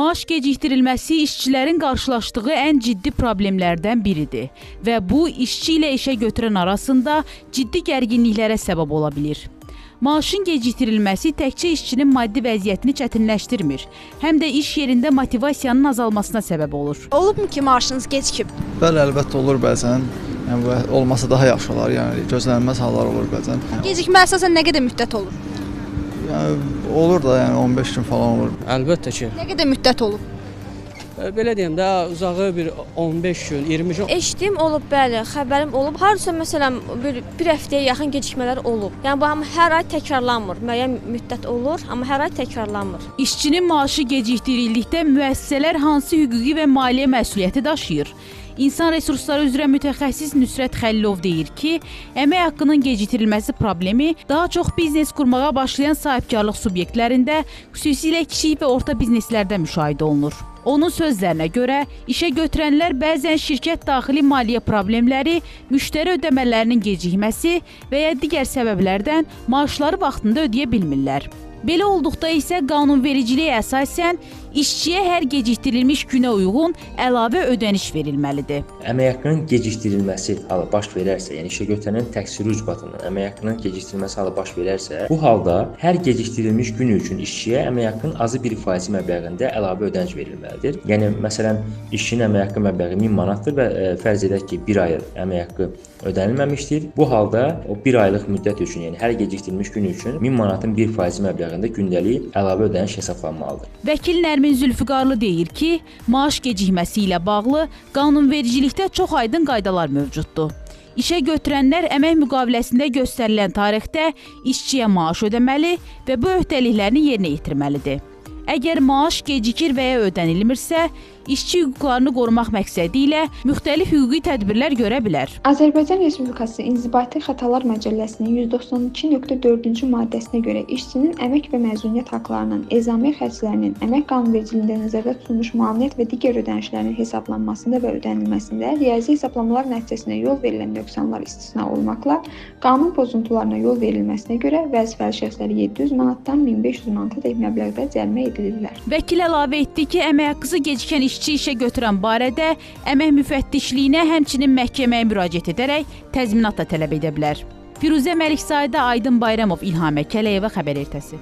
Maaş gecikdirilməsi işçilərin qarşılaşdığı ən ciddi problemlərdən biridir və bu işçi ilə işə götürən arasında ciddi gərginliklərə səbəb ola bilir. Maaşın gecikdirilməsi təkcə işçinin maddi vəziyyətini çətinləşdirmir, həm də iş yerində motivasiyanın azalmasına səbəb olur. Olubmu ki, maaşınız gecikib? Bəli, əlbəttə olur bəzən. Yəni, olmasa daha yaxşı olar, yəni gözlənilməz hallar olur bəzən. Gecikmə əsasən nə qədər müddət olur? Yəni, olur da, yəni 15 gün falan olur. Əlbəttə ki. Nə qədər müddət olub? Belə deyim də, uzağı bir 15 gün, 20 gün. Eşitdiyim olub, bəli, xəbərim olub. Harasa məsələn bir həftəyə yaxın gecikmələr olub. Yəni bu hər ay təkrarlanmır. Müəyyən müddət olur, amma hər ay təkrarlanmır. İşçinin maaşı gecikdirildikdə müəssisələr hansı hüquqi və maliyyə məsuliyyəti daşıyır? İnsan resursları üzrə mütəxəssis Nüsrət Xəlilov deyir ki, əmək haqqının gecikdirilməsi problemi daha çox biznes qurmağa başlayan sahibkarlıq subyektlərində, xüsusilə kiçik və orta bizneslərdə müşahidə olunur. Onun sözlərinə görə, işə götürənlər bəzən şirkət daxili maliyyə problemləri, müştəri ödəmələrinin gecikməsi və ya digər səbəblərdən maaşları vaxtında ödəyə bilmirlər. Belə olduqda isə qanunvericiliyə əsasən işçiyə hər gecikdirilmiş günə uyğun əlavə ödəniş verilməlidir. Əmək haqqının gecikdirilməsi halı baş verərsə, yəni işə götürənin təqsiri ucbatından əmək haqqının gecikdirilməsi halı baş verərsə, bu halda hər gecikdirilmiş gün üçün işçiyə əmək haqqının azı 1% məbləğində əlavə ödəniş verilməlidir. Yəni məsələn, işçinin əmək haqqı məbləği 1000 manatdır və fərz edək ki, 1 ay əmək haqqı ödənilməmişdir. Bu halda o 1 aylıq müddət üçün, yəni hər gecikdirilmiş gün üçün 1000 manatın 1% məbləğində gündəlik əlavə ödəniş hesablanmalıdır. Vəkil Nərmin Zülfüqarlı deyir ki, maaş gecikməsi ilə bağlı qanunvericilikdə çox aydın qaydalar mövcuddur. İşə götürənlər əmək müqaviləsində göstərilən tarixdə işçiyə maaş ödəməli və bu öhdəliklərini yerinə yetirməlidir. Əgər maaş gecikir və ya ödənilmirsə, işçi hüquqlarını qorumaq məqsədi ilə müxtəlif hüquqi tədbirlər görə bilər. Azərbaycan Respublikası İnzibati Xətalar Məcəlləsinin 192.4-cü maddəsinə görə işçinin əmək və məzuniyyət haqlarının, ezamiyyə xərclərinin, əmək qanunvericiliyində nəzərdə tutulmuş müavinət və digər ödənişlərin hesablanmasında və ödənilməsində riyazi hesablamalar nəticəsində yol verilən nöqsanlar istisna olmaqla qanun pozuntularına yol verilməsinə görə vəzifəli şəxsləri 700 manatdan 1500 manata məbləğdə cərimə edilirlər. Vəkil əlavə etdi ki, əmək haqqısı gecikən işçi işə götürən barədə əmək müfəttişliyinə, həmçinin məhkəməyə müraciət edərək təzminat da tələb edə bilər. Firuzə Məlikzadə, Aydın Bayramov, İlham Əkələyeva, Xəbər Ertəsi.